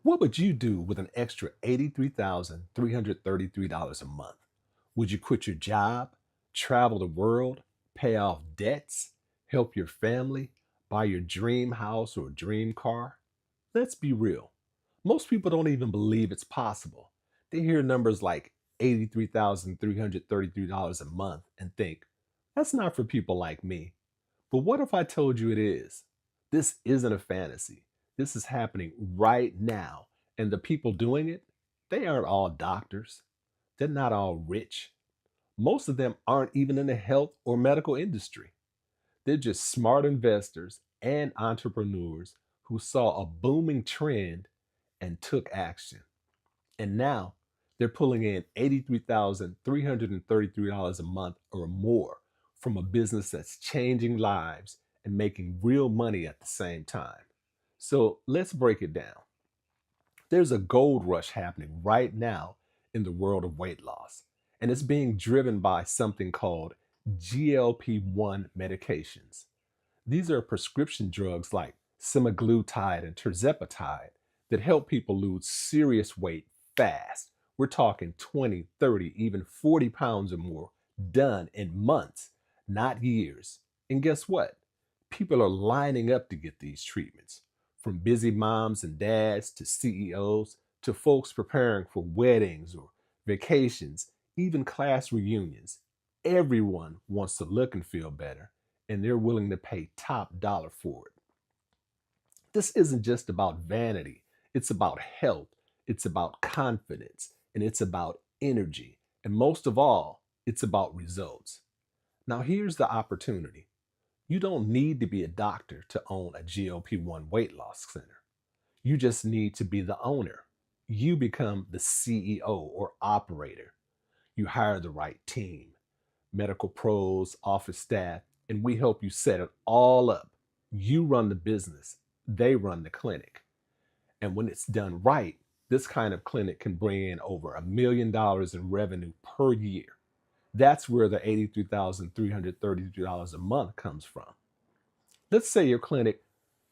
What would you do with an extra $83,333 a month? Would you quit your job, travel the world, pay off debts, help your family, buy your dream house or dream car? Let's be real. Most people don't even believe it's possible. They hear numbers like $83,333 a month and think, that's not for people like me. But what if I told you it is? This isn't a fantasy. This is happening right now. And the people doing it, they aren't all doctors. They're not all rich. Most of them aren't even in the health or medical industry. They're just smart investors and entrepreneurs who saw a booming trend and took action. And now they're pulling in $83,333 a month or more from a business that's changing lives and making real money at the same time. So let's break it down. There's a gold rush happening right now in the world of weight loss, and it's being driven by something called GLP-1 medications. These are prescription drugs like semaglutide and tirzepatide that help people lose serious weight fast. We're talking 20, 30, even 40 pounds or more done in months, not years. And guess what? People are lining up to get these treatments, from busy moms and dads to CEOs to folks preparing for weddings or vacations, even class reunions. Everyone wants to look and feel better, and they're willing to pay top dollar for it. This isn't just about vanity, it's about health, it's about confidence, and it's about energy. And most of all, it's about results. Now, here's the opportunity. You don't need to be a doctor to own a GLP-1 weight loss center. You just need to be the owner. You become the CEO or operator. You hire the right team, medical pros, office staff, and we help you set it all up. You run the business, they run the clinic. And when it's done right, this kind of clinic can bring in over $1 million in revenue per year. That's where the $83,333 a month comes from. Let's say your clinic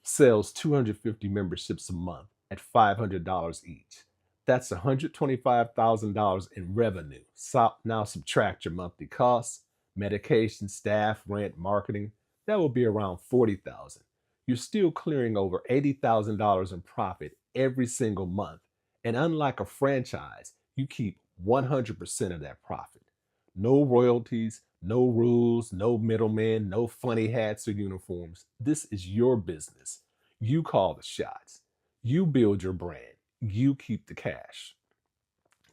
sells 250 memberships a month at $500 each. That's $125,000 in revenue. So now subtract your monthly costs, medication, staff, rent, marketing. That will be around $40,000. You're still clearing over $80,000 in profit every single month. And unlike a franchise, you keep 100% of that profit. No royalties, no rules, no middlemen, no funny hats or uniforms. This is your business. You call the shots. You build your brand. You keep the cash.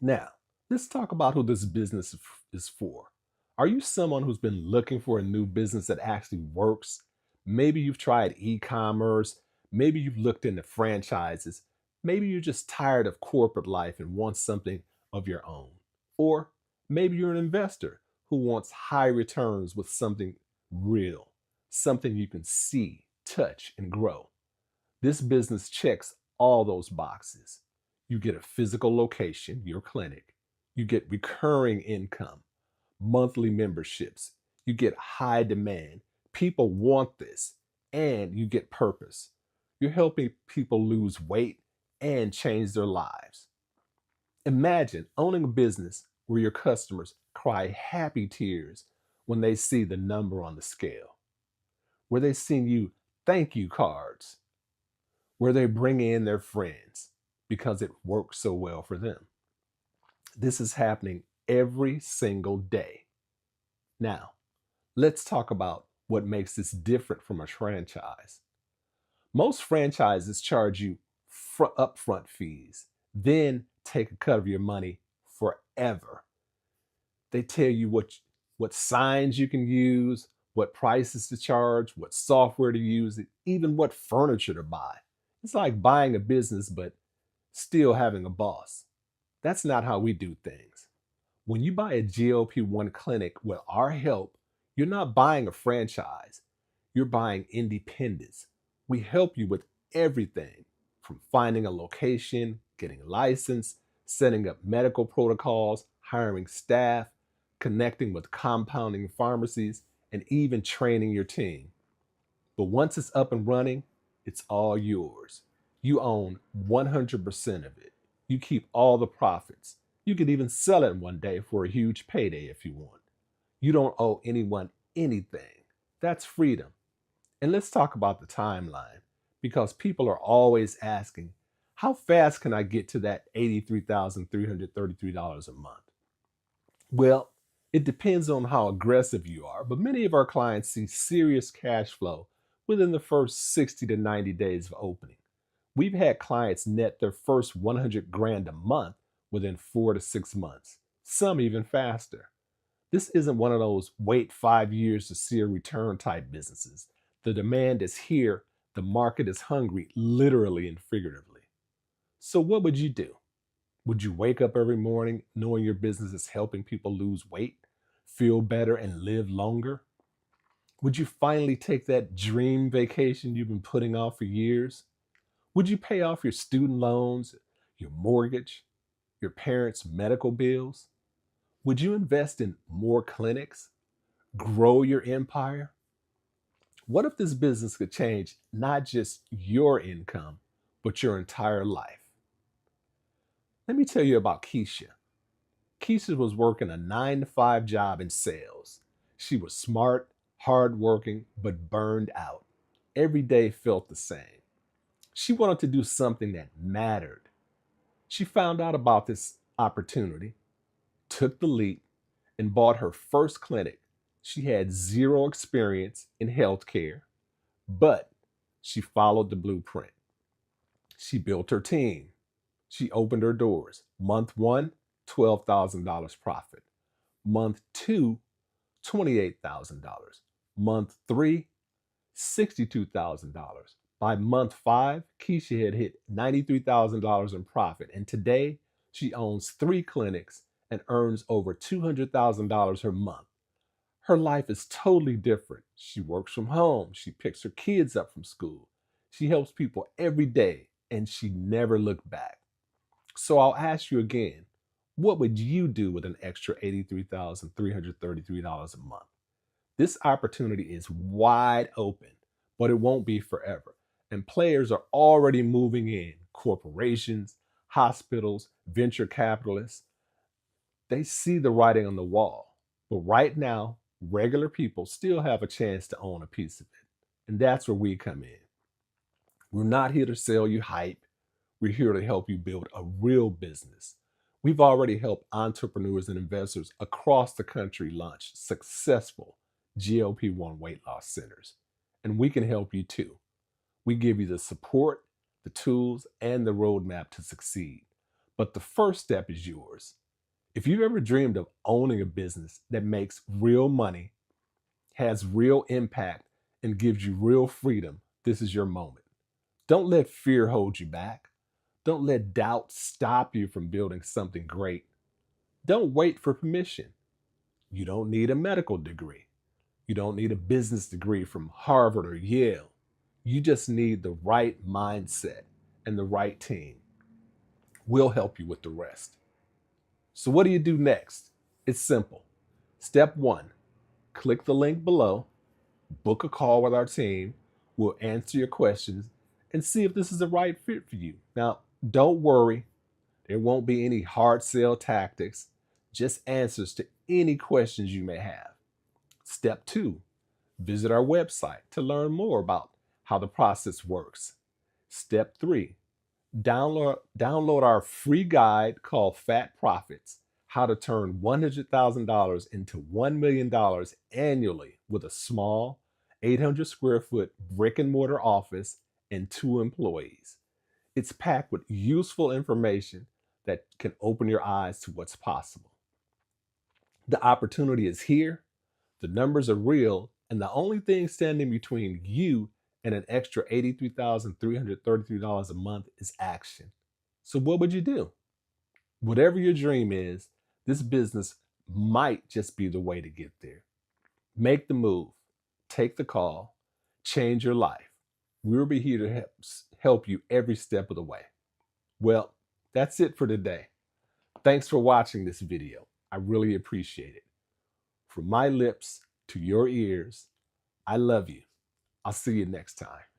Now, let's talk about who this business is for. Are you someone who's been looking for a new business that actually works? Maybe you've tried e-commerce. Maybe you've looked into franchises. Maybe you're just tired of corporate life and want something of your own. Or maybe you're an investor who wants high returns with something real, something you can see, touch, and grow. This business checks all those boxes. You get a physical location, your clinic. You get recurring income, monthly memberships. You get high demand. People want this, and you get purpose. You're helping people lose weight and change their lives. Imagine owning a business where your customers cry happy tears when they see the number on the scale, where they send you thank you cards, where they bring in their friends because it works so well for them. This is happening every single day. Now, let's talk about what makes this different from a franchise. Most franchises charge you upfront fees, then take a cut of your money forever. They tell you what signs you can use, what prices to charge, what software to use, even what furniture to buy. It's like buying a business, but still having a boss. That's not how we do things. When you buy a GLP-1 clinic with our help, you're not buying a franchise. You're buying independence. We help you with everything from finding a location, getting a license, setting up medical protocols, hiring staff, connecting with compounding pharmacies, and even training your team. But once it's up and running, it's all yours. You own 100% of it. You keep all the profits. You could even sell it one day for a huge payday if you want. You don't owe anyone anything. That's freedom. And let's talk about the timeline because people are always asking, how fast can I get to that $83,333 a month? Well, it depends on how aggressive you are, but many of our clients see serious cash flow within the first 60 to 90 days of opening. We've had clients net their first 100 grand a month within 4 to 6 months, some even faster. This isn't one of those wait 5 years to see a return type businesses. The demand is here, the market is hungry, literally and figuratively. So, what would you do? Would you wake up every morning knowing your business is helping people lose weight, feel better, and live longer? Would you finally take that dream vacation you've been putting off for years? Would you pay off your student loans, your mortgage, your parents' medical bills? Would you invest in more clinics, grow your empire? What if this business could change not just your income, but your entire life? Let me tell you about Keisha. Keisha was working a 9 to 5 job in sales. She was smart, hardworking, but burned out. Every day felt the same. She wanted to do something that mattered. She found out about this opportunity, took the leap, and bought her first clinic. She had zero experience in healthcare, but she followed the blueprint. She built her team. She opened her doors. Month one, $12,000 profit. Month two, $28,000. Month three, $62,000. By month five, Keisha had hit $93,000 in profit. And today, she owns 3 clinics and earns over $200,000 her month. Her life is totally different. She works from home. She picks her kids up from school. She helps people every day, and she never looked back. So I'll ask you again, what would you do with an extra $83,333 a month? This opportunity is wide open, but it won't be forever. And players are already moving in. Corporations, hospitals, venture capitalists, they see the writing on the wall. But right now, regular people still have a chance to own a piece of it. And that's where we come in. We're not here to sell you hype. We're here to help you build a real business. We've already helped entrepreneurs and investors across the country launch successful GLP-1 weight loss centers. And we can help you too. We give you the support, the tools, and the roadmap to succeed. But the first step is yours. If you've ever dreamed of owning a business that makes real money, has real impact, and gives you real freedom, this is your moment. Don't let fear hold you back. Don't let doubt stop you from building something great. Don't wait for permission. You don't need a medical degree. You don't need a business degree from Harvard or Yale. You just need the right mindset and the right team. We'll help you with the rest. So what do you do next? It's simple. Step one, click the link below, book a call with our team. We'll answer your questions and see if this is the right fit for you. Now, don't worry. There won't be any hard sell tactics, just answers to any questions you may have. Step two, visit our website to learn more about how the process works. Step three, download our free guide called Fat Profits, how to turn $100,000 into $1 million annually with a small 800 square foot brick and mortar office and 2 employees. It's packed with useful information that can open your eyes to what's possible. The opportunity is here, the numbers are real, and the only thing standing between you and an extra $83,333 a month is action. So what would you do? Whatever your dream is, this business might just be the way to get there. Make the move, take the call, change your life. We'll be here to help you every step of the way. Well, that's it for today. Thanks for watching this video. I really appreciate it. From my lips to your ears, I love you. I'll see you next time.